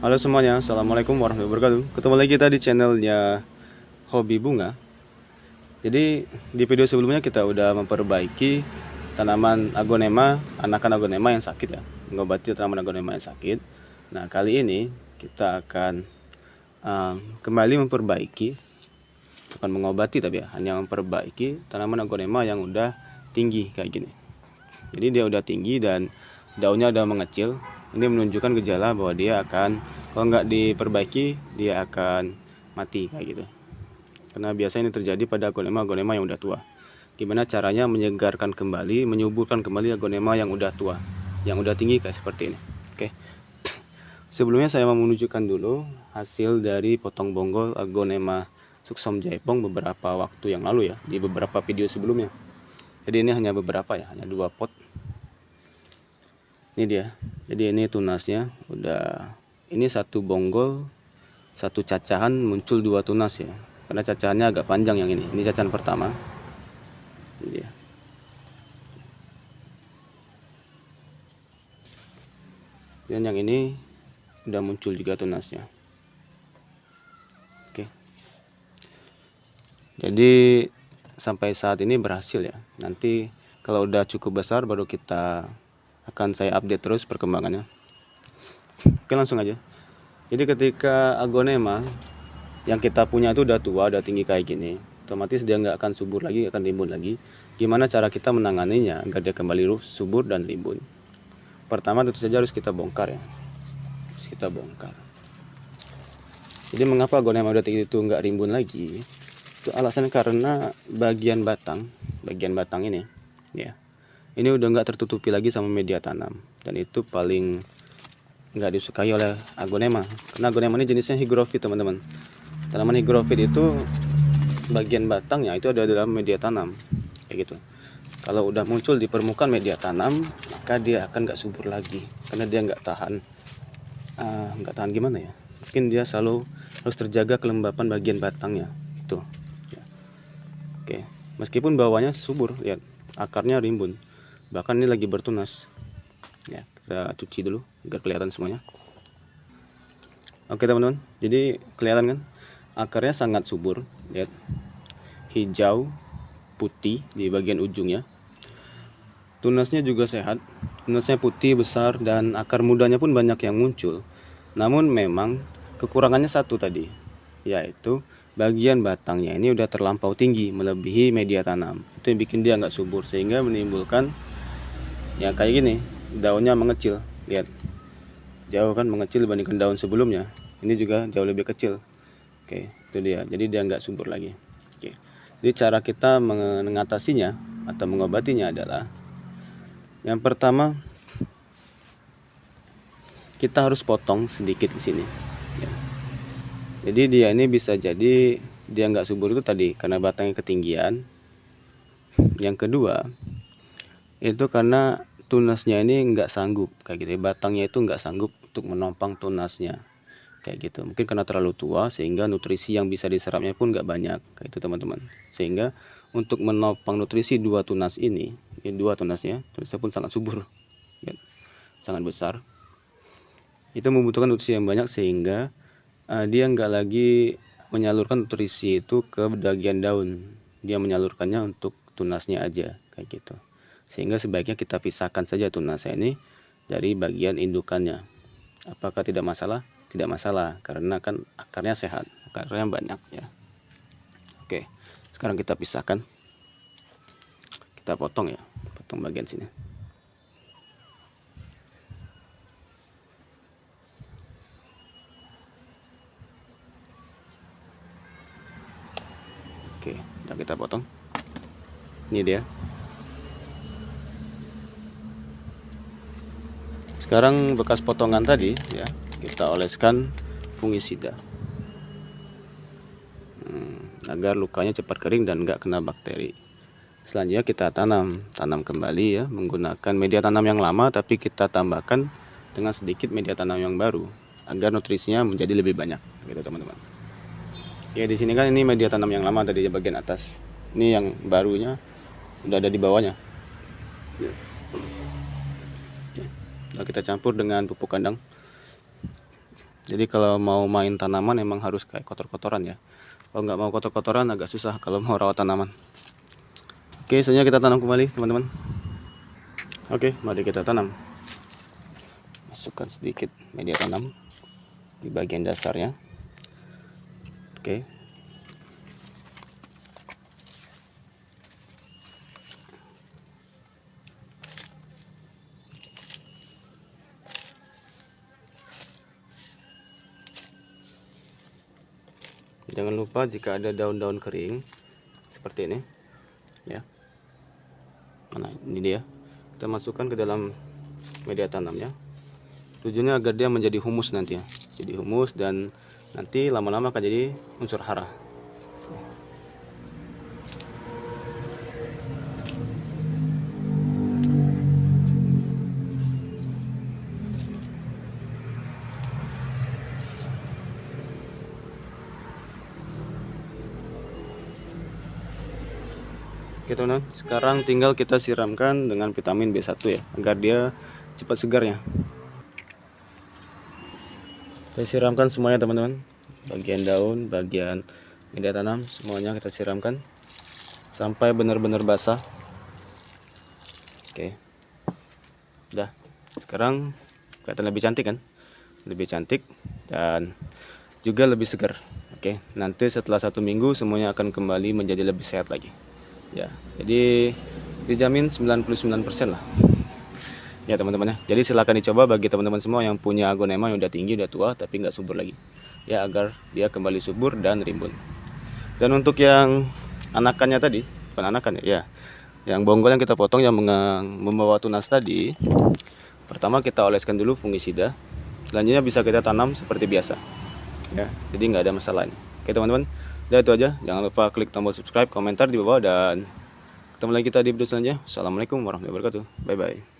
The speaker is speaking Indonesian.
Halo semuanya, Assalamualaikum warahmatullahi wabarakatuh. Ketemu lagi kita di channelnya Hobi Bunga. Jadi di video sebelumnya kita udah memperbaiki tanaman agonema, anakan agonema yang sakit ya, mengobati tanaman agonema yang sakit. Nah kali ini kita akan kembali memperbaiki, bukan mengobati tapi ya, hanya memperbaiki tanaman agonema yang udah tinggi kayak gini. Jadi dia udah tinggi dan daunnya udah mengecil. Ini menunjukkan gejala bahwa dia akan, kalau nggak diperbaiki, dia akan mati kayak gitu. Karena biasanya ini terjadi pada agonema yang udah tua. Gimana caranya menyegarkan kembali, menyuburkan kembali agonema yang udah tua, yang udah tinggi kayak seperti ini. Oke. Sebelumnya saya mau menunjukkan dulu hasil dari potong bonggol agonema Suksom Jaipong beberapa waktu yang lalu ya, di beberapa video sebelumnya. Jadi ini hanya beberapa ya, hanya 2 pot. Ini dia. Jadi ini tunasnya udah, ini satu bonggol, satu cacahan muncul 2 tunas ya. Karena cacahannya agak panjang yang ini. Ini cacahan pertama. Ini dia. Dan yang ini udah muncul juga tunasnya. Oke. Jadi sampai saat ini berhasil ya. Nanti kalau udah cukup besar baru kita akan saya update terus perkembangannya. Oke, langsung aja. Jadi ketika agonema yang kita punya itu udah tua, udah tinggi kayak gini, otomatis dia nggak akan subur lagi, akan rimbun lagi. Gimana cara kita menanganinya agar dia kembali subur dan rimbun? Pertama tentu saja harus kita bongkar ya. Harus kita bongkar. Jadi mengapa agonema udah tinggi itu nggak rimbun lagi? Itu alasan karena bagian batang ini ya, ini udah nggak tertutupi lagi sama media tanam, dan itu paling nggak disukai oleh agonema. Karena agonema ini jenisnya hygrofit teman-teman. Tanaman hygrofit itu bagian batangnya itu ada dalam media tanam kayak gitu. Kalau udah muncul di permukaan media tanam, maka dia akan nggak subur lagi, karena dia nggak tahan gimana ya, mungkin dia selalu harus terjaga kelembapan bagian batangnya itu. Oke, meskipun bawahnya subur, lihat akarnya rimbun, bahkan ini lagi bertunas. Ya, kita cuci dulu agar kelihatan semuanya. Oke teman-teman, jadi kelihatan kan akarnya sangat subur, lihat hijau, putih di bagian ujungnya. Tunasnya juga sehat, tunasnya putih besar dan akar mudanya pun banyak yang muncul. Namun memang kekurangannya satu tadi, yaitu bagian batangnya ini udah terlampau tinggi, melebihi media tanam. Itu yang bikin dia nggak subur, sehingga menimbulkan ya kayak gini, daunnya mengecil. Lihat, jauh kan mengecil dibandingkan daun sebelumnya. Ini juga jauh lebih kecil. Oke, itu dia. Jadi dia nggak subur lagi. Oke, jadi cara kita mengatasinya atau mengobatinya adalah, yang pertama kita harus potong sedikit di sini. Ya. Jadi dia ini bisa jadi dia nggak subur itu tadi karena batangnya ketinggian. Yang kedua itu karena tunasnya ini nggak sanggup kayak gitu. Batangnya itu nggak sanggup untuk menopang tunasnya kayak gitu. Mungkin karena terlalu tua sehingga nutrisi yang bisa diserapnya pun nggak banyak kayak itu teman-teman. Sehingga untuk menopang nutrisi 2 tunas ini, 2 tunasnya pun sangat subur, ya, sangat besar. Itu membutuhkan nutrisi yang banyak sehingga dia nggak lagi menyalurkan nutrisi itu ke bagian daun, dia menyalurkannya untuk tunasnya aja kayak gitu. Sehingga sebaiknya kita pisahkan saja tunasnya ini dari bagian indukannya. Apakah tidak masalah? Tidak masalah, karena kan akarnya sehat, akarnya banyak ya. Oke, sekarang kita pisahkan, kita potong ya, potong bagian sini. Oke, kita potong. Ini dia. Sekarang bekas potongan tadi ya, kita oleskan fungisida agar lukanya cepat kering dan nggak kena bakteri. Selanjutnya kita tanam kembali ya, menggunakan media tanam yang lama, tapi kita tambahkan dengan sedikit media tanam yang baru agar nutrisinya menjadi lebih banyak, gitu teman-teman. Ya di sini kan ini media tanam yang lama tadi di bagian atas, ini yang barunya udah ada di bawahnya. Nah, kita campur dengan pupuk kandang. Jadi kalau mau main tanaman emang harus kayak kotor-kotoran ya. Kalau nggak mau kotor-kotoran agak susah kalau mau rawat tanaman. Oke, selanjutnya kita tanam kembali teman-teman. Oke, mari kita tanam. Masukkan sedikit media tanam di bagian dasarnya. Oke. Jangan lupa jika ada daun-daun kering seperti ini ya. Mana ini dia. Kita masukkan ke dalam media tanamnya. Tujuannya agar dia menjadi humus nanti ya. Jadi humus dan nanti lama-lama akan jadi unsur hara. Oke teman-teman, sekarang tinggal kita siramkan dengan vitamin B1 ya, agar dia cepat segarnya. Kita siramkan semuanya teman-teman, bagian daun, bagian media tanam, semuanya kita siramkan sampai benar-benar basah. Oke, udah. Sekarang kelihatan lebih cantik kan, lebih cantik dan juga lebih segar. Oke, nanti setelah 1 minggu semuanya akan kembali menjadi lebih sehat lagi. Ya, jadi dijamin 99% lah. Ya teman-teman ya. Jadi silakan dicoba bagi teman-teman semua yang punya agonema yang udah tinggi, udah tua tapi nggak subur lagi. Ya, agar dia kembali subur dan rimbun. Dan untuk yang anakannya tadi, bukan anakan ya, yang bonggol yang kita potong yang membawa tunas tadi, pertama kita oleskan dulu fungisida. Selanjutnya bisa kita tanam seperti biasa. Ya, jadi nggak ada masalah ini. Oke teman-teman. Udah itu aja, jangan lupa klik tombol subscribe, komentar di bawah, dan ketemu lagi kita di video selanjutnya. Assalamualaikum warahmatullahi wabarakatuh. Bye bye.